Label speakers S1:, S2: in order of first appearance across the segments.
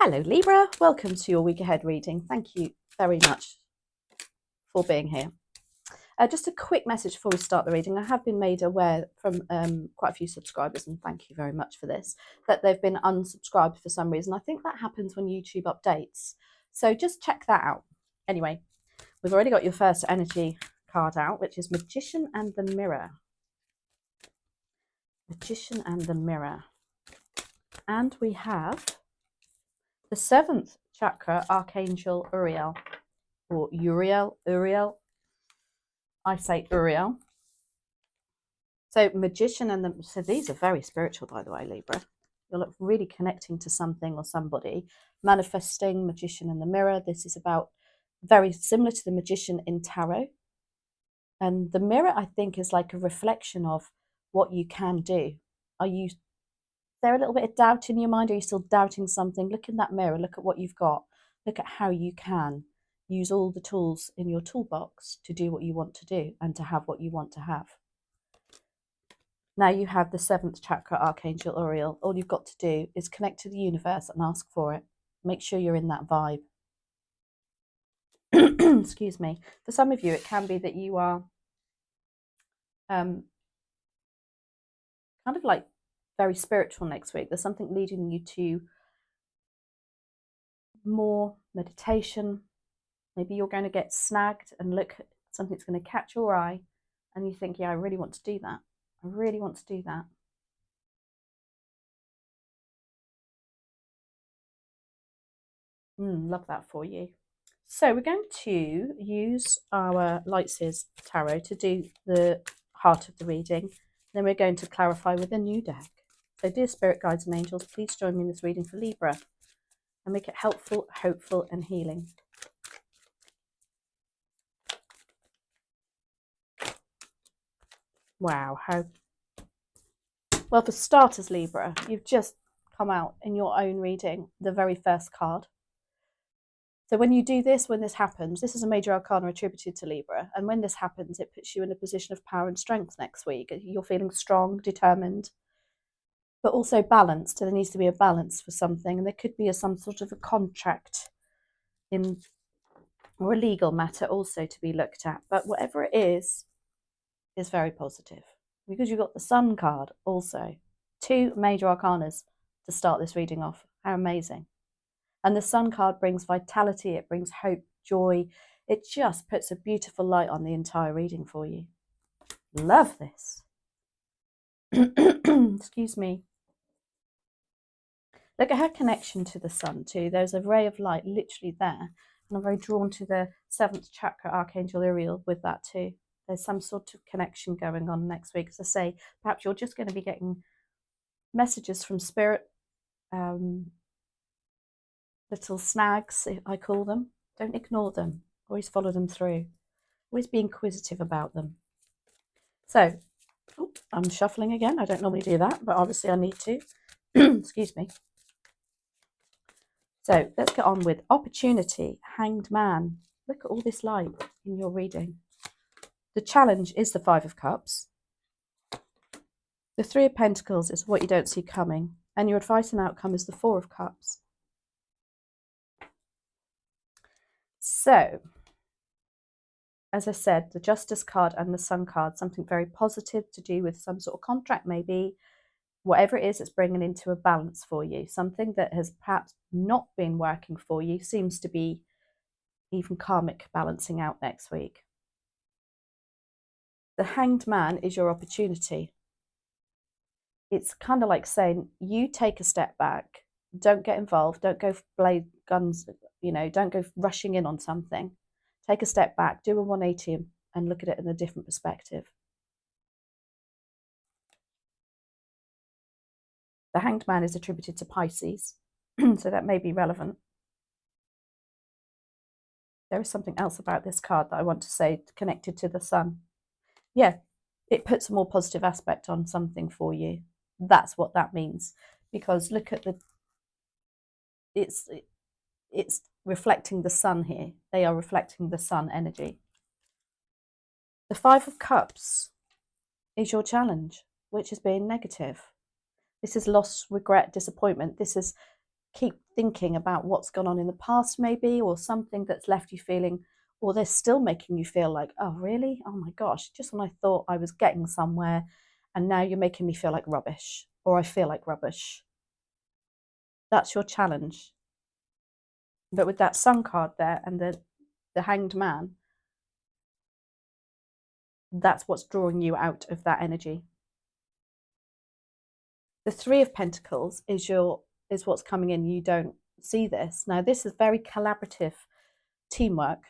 S1: Hello Libra, welcome to your week ahead reading. Thank you very much for being here. Just a quick message before we start the reading. I have been made aware from quite a few subscribers, and thank you very much for this, that they've been unsubscribed for some reason. I think that happens when YouTube updates. So just check that out. Anyway, we've already got your first energy card out, which is Magician and the Mirror. Magician and the Mirror. And we have the 7th chakra, Archangel Uriel, or Uriel. I say Uriel. So Magician and so these are very spiritual, by the way, Libra. You're really connecting to something or somebody. Manifesting, Magician and the Mirror. This is about very similar to the Magician in Tarot. And the Mirror, I think, is like a reflection of what you can do. Is there a little bit of doubt in your mind? Are you still doubting something? Look in that mirror. Look at what you've got. Look at how you can use all the tools in your toolbox to do what you want to do and to have what you want to have. Now you have the 7th chakra, Archangel Uriel. All you've got to do is connect to the universe and ask for it. Make sure you're in that vibe. Excuse me. For some of you, it can be that you are kind of like very spiritual next week. There's something leading you to more meditation. Maybe you're going to get snagged and look at something that's going to catch your eye and you think, yeah, I really want to do that. I really want to do that. Love that for you. So we're going to use our Light Seers Tarot to do the heart of the reading. Then we're going to clarify with a new deck. So dear Spirit Guides and Angels, please join me in this reading for Libra and make it helpful, hopeful and healing. Wow, well, for starters, Libra, you've just come out in your own reading, the very first card. So when you do this, when this happens, this is a major arcana attributed to Libra. And when this happens, it puts you in a position of power and strength next week. You're feeling strong, determined, but also balanced. There needs to be a balance for something. And there could be some sort of a contract or a legal matter also to be looked at. But whatever it is very positive. Because you've got the Sun card also. 2 major arcanas to start this reading off. How amazing. And the Sun card brings vitality, it brings hope, joy. It just puts a beautiful light on the entire reading for you. Love this. Excuse me. Look at her connection to the Sun too. There's a ray of light literally there. And I'm very drawn to the 7th chakra, Archangel Uriel, with that too. There's some sort of connection going on next week. As I say, perhaps you're just going to be getting messages from Spirit, little snags, I call them. Don't ignore them. Always follow them through. Always be inquisitive about them. So, I'm shuffling again. I don't normally do that, but obviously I need to. Excuse me. So, let's get on with opportunity. Hanged Man. Look at all this light in your reading. The challenge is the 5 of Cups. The 3 of Pentacles is what you don't see coming. And your advice and outcome is the 4 of Cups. So, as I said, the Justice card and the Sun card, something very positive to do with some sort of contract maybe. Whatever it is, it's bringing into a balance for you. Something that has perhaps not been working for you seems to be even karmic balancing out next week. The Hanged Man is your opportunity. It's kind of like saying, you take a step back, don't get involved, don't go blade guns, don't go rushing in on something. Take a step back, do a 180 and look at it in a different perspective. The Hanged Man is attributed to Pisces, so that may be relevant. There is something else about this card that I want to say connected to the Sun. Yeah, it puts a more positive aspect on something for you. That's what that means. Because look at it's reflecting the Sun here. They are reflecting the Sun energy. The 5 of Cups is your challenge, which is being negative. This is loss, regret, disappointment. This is keep thinking about what's gone on in the past maybe, or something that's left you feeling, or they're still making you feel like, oh really, oh my gosh, just when I thought I was getting somewhere and now you're making me feel like rubbish, or I feel like rubbish. That's your challenge. But with that Sun card there and the Hanged Man, that's what's drawing you out of that energy. The Three of Pentacles is what's coming in. You don't see this. Now, this is very collaborative teamwork.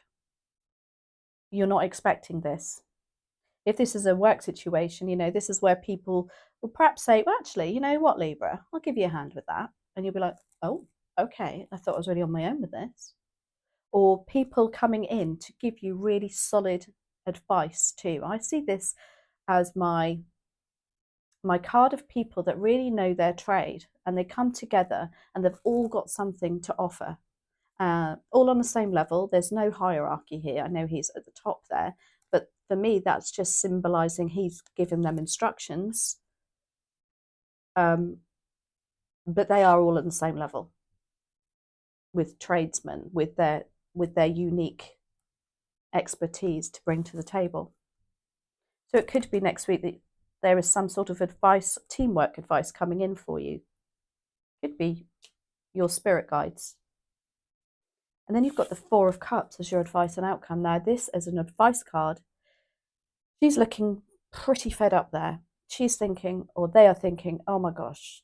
S1: You're not expecting this. If this is a work situation, you know, this is where people will perhaps say, well, actually, you know what, Libra, I'll give you a hand with that. And you'll be like, oh, okay, I thought I was really on my own with this. Or people coming in to give you really solid advice too. I see this as my card of people that really know their trade, and they come together and they've all got something to offer, all on the same level. There's no hierarchy here. I know he's at the top there, but for me that's just symbolizing he's given them instructions, but they are all at the same level with tradesmen, with their unique expertise to bring to the table. So it could be next week that there is some sort of advice, teamwork advice coming in for you. Could be your spirit guides. And then you've got the Four of Cups as your advice and outcome. Now, this as an advice card, she's looking pretty fed up there. She's thinking, or they are thinking, oh my gosh,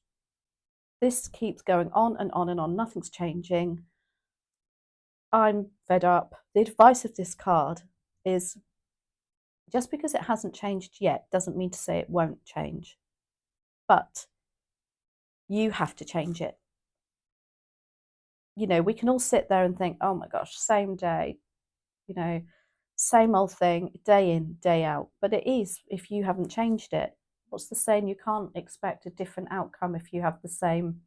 S1: this keeps going on and on and on. Nothing's changing. I'm fed up. The advice of this card is, just because it hasn't changed yet doesn't mean to say it won't change. But you have to change it. You know, we can all sit there and think, oh my gosh, same day, you know, same old thing, day in, day out. But it is, if you haven't changed it. What's the saying? You can't expect a different outcome if you have the same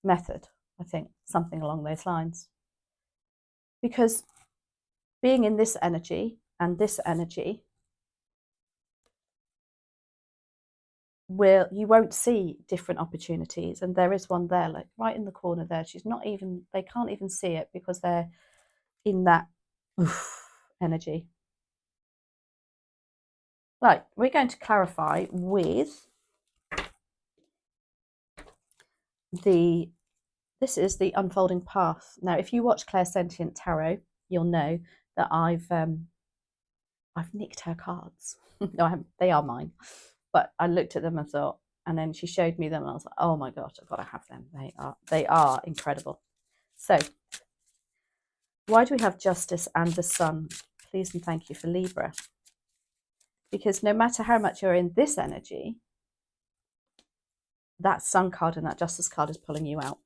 S1: method. I think something along those lines. Because being in this energy and this energy, you won't see different opportunities, and there is one there, like right in the corner there. They can't even see it because they're in that energy. Right, we're going to clarify with this is the unfolding path. Now, if you watch Clairsentient Tarot, you'll know that I've nicked her cards. No, they are mine. But I looked at them and thought, and then she showed me them and I was like, oh my gosh, I've got to have them. They are incredible. So why do we have Justice and the Sun? Please and thank you for Libra. Because no matter how much you're in this energy, that Sun card and that Justice card is pulling you out,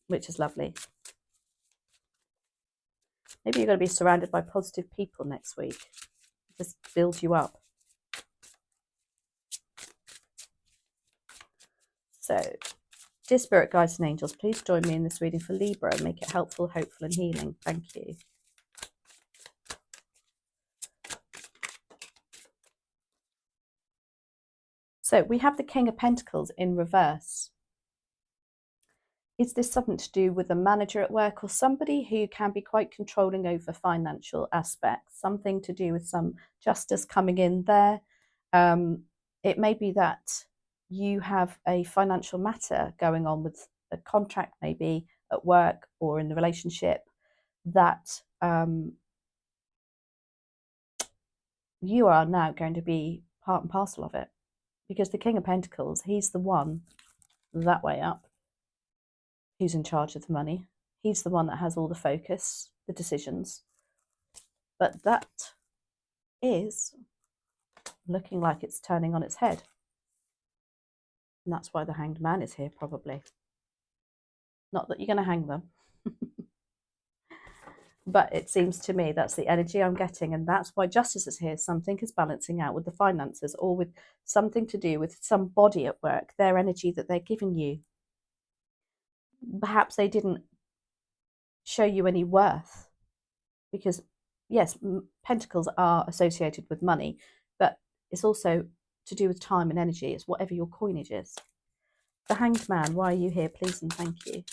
S1: which is lovely. Maybe you're going to be surrounded by positive people next week. Just build you up. So, dear spirit guides and angels, please join me in this reading for Libra and make it helpful, hopeful and healing. Thank you. So we have the King of Pentacles in reverse. Is this something to do with a manager at work or somebody who can be quite controlling over financial aspects? Something to do with some justice coming in there. It may be that you have a financial matter going on with a contract, maybe at work or in the relationship, that you are now going to be part and parcel of it. Because the King of Pentacles, he's the one that way up who's in charge of the money. He's the one that has all the focus, the decisions. But that is looking like it's turning on its head. And that's why the Hanged Man is here, probably. Not that you're going to hang them. But it seems to me that's the energy I'm getting. And that's why Justice is here. Something is balancing out with the finances, or with something to do with somebody at work, their energy that they're giving you. Perhaps they didn't show you any worth. Because, yes, pentacles are associated with money, but it's also to do with time and energy. It's whatever your coinage is. The Hanged Man, why are you here? Please and thank you.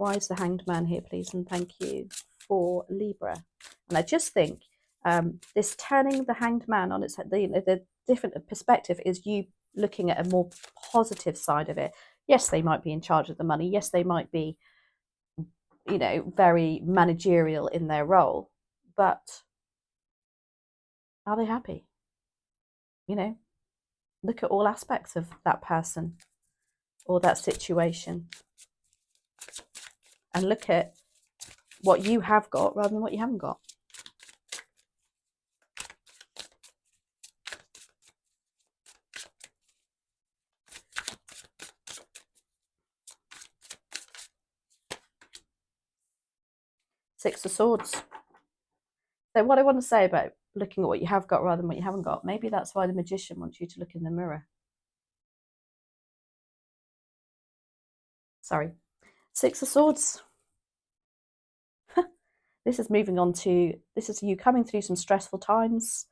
S1: Why is the Hanged Man here, please? And thank you for Libra. And I just think this turning the Hanged Man on its head, the different perspective is you looking at a more positive side of it. Yes, they might be in charge of the money. Yes, they might be, you know, very managerial in their role. But are they happy? You know, look at all aspects of that person or that situation. And look at what you have got rather than what you haven't got. Six of Swords. So what I want to say about looking at what you have got rather than what you haven't got, maybe that's why the Magician wants you to look in the mirror. Sorry. Six of Swords. This is moving on to, this is you coming through some stressful times.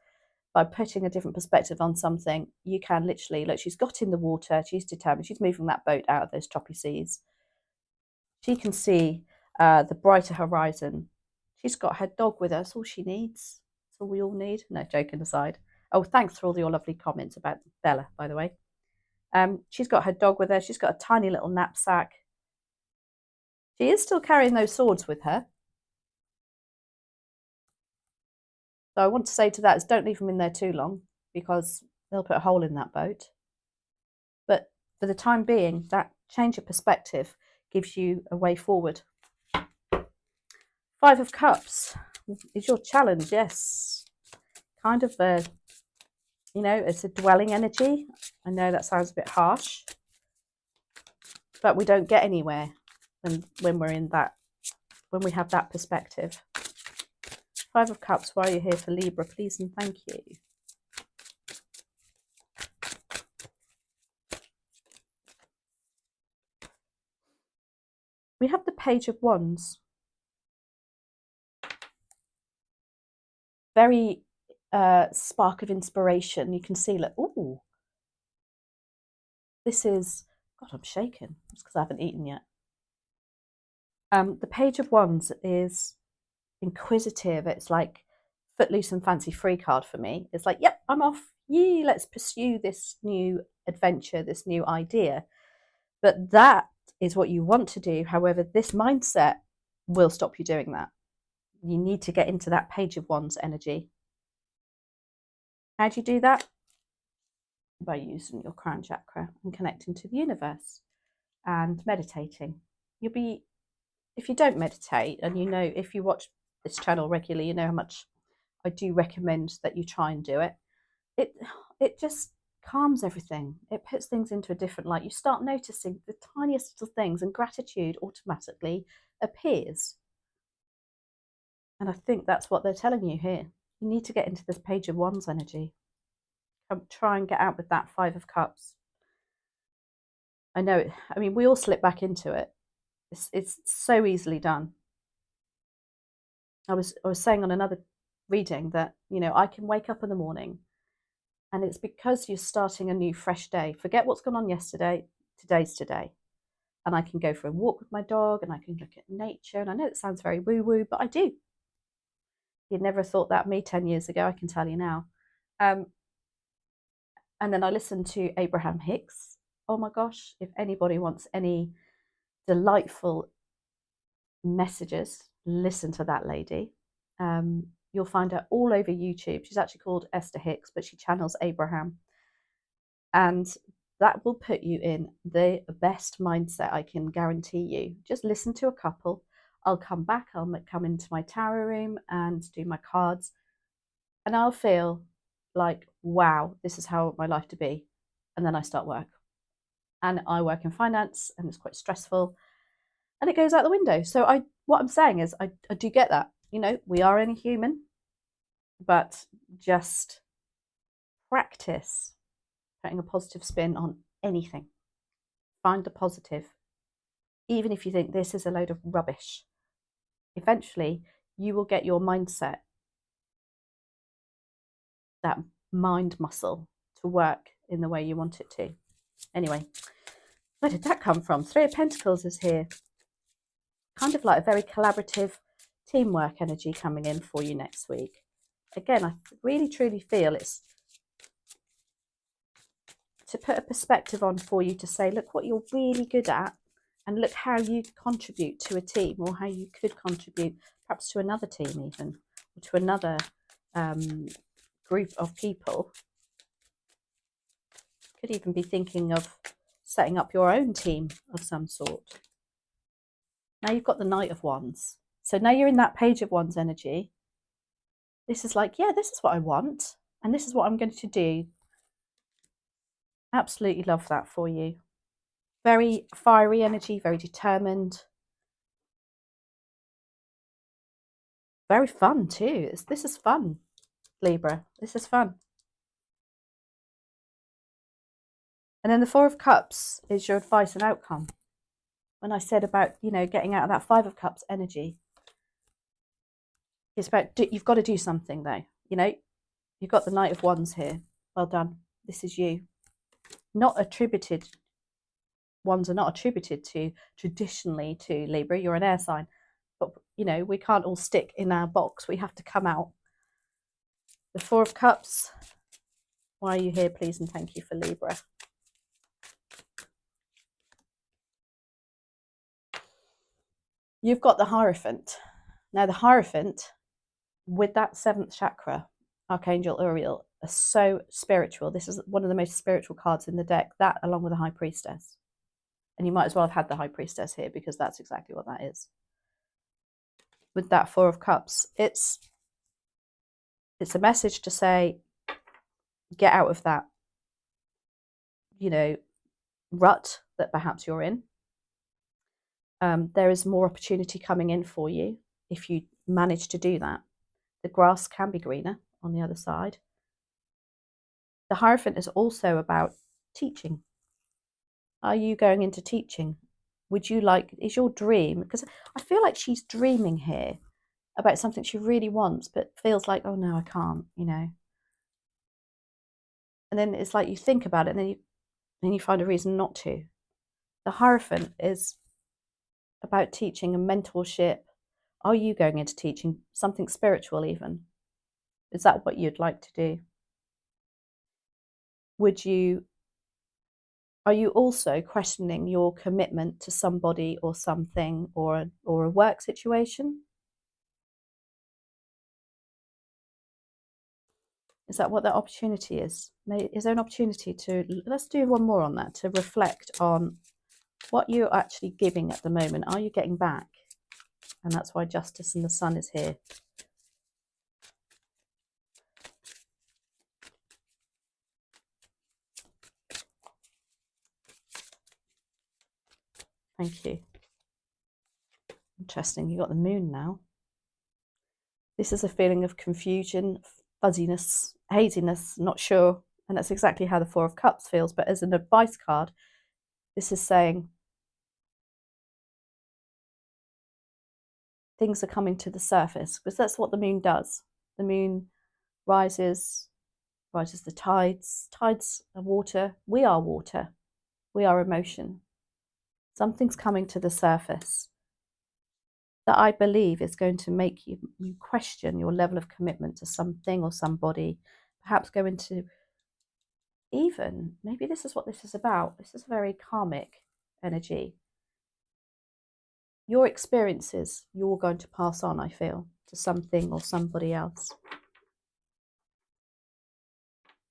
S1: By putting a different perspective on something, you can literally, look, she's got in the water, she's determined, she's moving that boat out of those choppy seas. She can see the brighter horizon. She's got her dog with her, that's all she needs. That's all we all need. No, joking aside. Oh, thanks for all your lovely comments about Bella, by the way. She's got her dog with her, she's got a tiny little knapsack. She is still carrying those swords with her. So I want to say to that is don't leave them in there too long because they'll put a hole in that boat. But for the time being, that change of perspective gives you a way forward. Five of Cups is your challenge, yes. Kind of a, you know, it's a dwelling energy. I know that sounds a bit harsh, but we don't get anywhere when we're in that, when we have that perspective. Five of Cups, why are you here for Libra, please and thank you. We have the Page of Wands. Very spark of inspiration. You can see, like, ooh, this is, God, I'm shaking. It's because I haven't eaten yet. The Page of Wands is inquisitive. It's like footloose and fancy free card for me. It's like, yep, I'm off. Yee, let's pursue this new adventure, this new idea. But that is what you want to do. However, this mindset will stop you doing that. You need to get into that Page of Wands energy. How do you do that? By using your crown chakra and connecting to the universe and meditating. You'll be, if you don't meditate, and you know, if you watch this channel regularly, you know how much I do recommend that you try and do it. It just calms everything. It puts things into a different light. You start noticing the tiniest little things and gratitude automatically appears. And I think that's what they're telling you here. You need to get into this Page of Wands energy. Try and get out with that Five of Cups. I know, I mean, we all slip back into it. It's so easily done. I was saying on another reading that, you know, I can wake up in the morning and it's because you're starting a new fresh day. Forget what's gone on yesterday. Today's today. And I can go for a walk with my dog and I can look at nature. And I know it sounds very woo-woo, but I do. You'd never thought that of me 10 years ago, I can tell you now. And then I listened to Abraham Hicks. Oh my gosh, if anybody wants any delightful messages, listen to that lady. You'll find her all over YouTube. She's actually called Esther Hicks, but she channels Abraham. And that will put you in the best mindset, I can guarantee you. Just listen to a couple. I'll come back, I'll come into my tarot room and do my cards. And I'll feel like, wow, this is how I want my life to be. And then I start work. And I work in finance and it's quite stressful. And it goes out the window. So what I'm saying is I do get that. You know, we are only human, but just practice putting a positive spin on anything. Find the positive. Even if you think this is a load of rubbish, eventually you will get your mindset, that mind muscle, to work in the way you want it to. Anyway, where did that come from? Three of Pentacles is here. kind of like a very collaborative teamwork energy coming in for you next week. Again, I really truly feel it's to put a perspective on for you to say, look what you're really good at, and look how you contribute to a team, or how you could contribute perhaps to another team even, or to another group of people. Could even be thinking of setting up your own team of some sort. Now you've got the Knight of Wands. So now you're in that Page of Wands energy. This is like, yeah, this is what I want, and this is what I'm going to do. Absolutely love that for you. Very fiery energy, very determined. Very fun too. This is fun, Libra. This is fun. And then the Four of Cups is your advice and outcome. When I said about, you know, getting out of that Five of Cups energy, it's about, you've got to do something though. You know, you've got the Knight of Wands here. Well done. This is you. Not attributed. Wands are not attributed to traditionally to Libra. You're an air sign. But, you know, we can't all stick in our box. We have to come out. The Four of Cups. Why are you here, please? And thank you for Libra. You've got the Hierophant. Now, the Hierophant, with that 7th chakra, Archangel Uriel, are so spiritual. This is one of the most spiritual cards in the deck, that along with the High Priestess. And you might as well have had the High Priestess here, because that's exactly what that is. With that Four of Cups, it's a message to say, get out of that, you know, rut that perhaps you're in. There is more opportunity coming in for you if you manage to do that. The grass can be greener on the other side. The Hierophant is also about teaching. Are you going into teaching? Would you like, is your dream, because I feel like she's dreaming here about something she really wants, but feels like, oh no, I can't, you know. And then it's like you think about it, and then you find a reason not to. The Hierophant is about teaching and mentorship. Are you going into teaching something spiritual even? Is that what you'd like to do? Are you also questioning your commitment to somebody or something, or a work situation? Is that what that opportunity is? Is there an opportunity to, let's do one more on that, to reflect on what you're actually giving at the moment. Are you getting back? And that's why Justice and the Sun is here. Thank you. Interesting. You got the Moon now. This is a feeling of confusion, fuzziness, haziness, not sure. And that's exactly how the Four of Cups feels. But as an advice card, this is saying things are coming to the surface, because that's what the Moon does. The Moon rises the tides. Tides are water. We are water. We are emotion. Something's coming to the surface that I believe is going to make you question your level of commitment to something or somebody. Perhaps go into, even, maybe this is what this is about. This is a very karmic energy. Your experiences, you're going to pass on, I feel, to something or somebody else.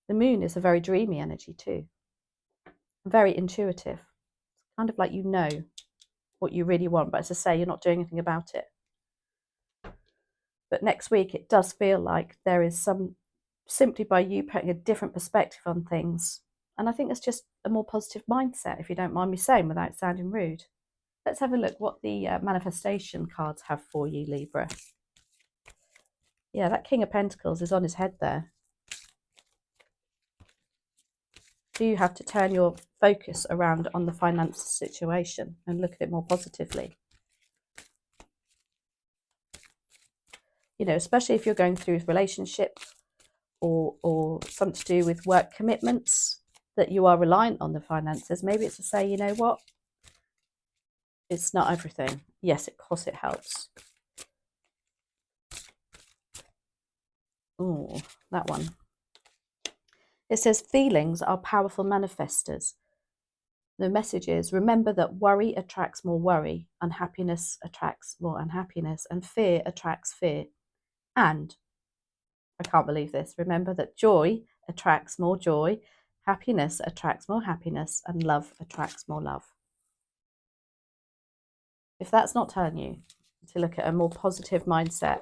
S1: The Moon is a very dreamy energy too. Very intuitive. Kind of like you know what you really want, but as I say, you're not doing anything about it. But next week, it does feel like there is some, simply by you putting a different perspective on things. And I think it's just a more positive mindset, if you don't mind me saying, without sounding rude. Let's have a look what the manifestation cards have for you, Libra. Yeah, that King of Pentacles is on his head there. Do you have to turn your focus around on the finance situation and look at it more positively? You know, especially if you're going through relationships or something to do with work commitments that you are reliant on the finances. Maybe it's to say, you know what, it's not everything. Yes, of course it helps. Oh, that one. It says feelings are powerful manifestors. The message is, remember that worry attracts more worry, unhappiness attracts more unhappiness, and fear attracts fear. And, I can't believe this, remember that joy attracts more joy, happiness attracts more happiness, and love attracts more love. If that's not telling you to look at a more positive mindset.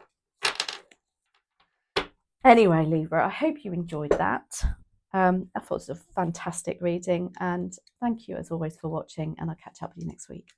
S1: Anyway, Libra, I hope you enjoyed that. I thought it was a fantastic reading, and thank you as always for watching, and I'll catch up with you next week.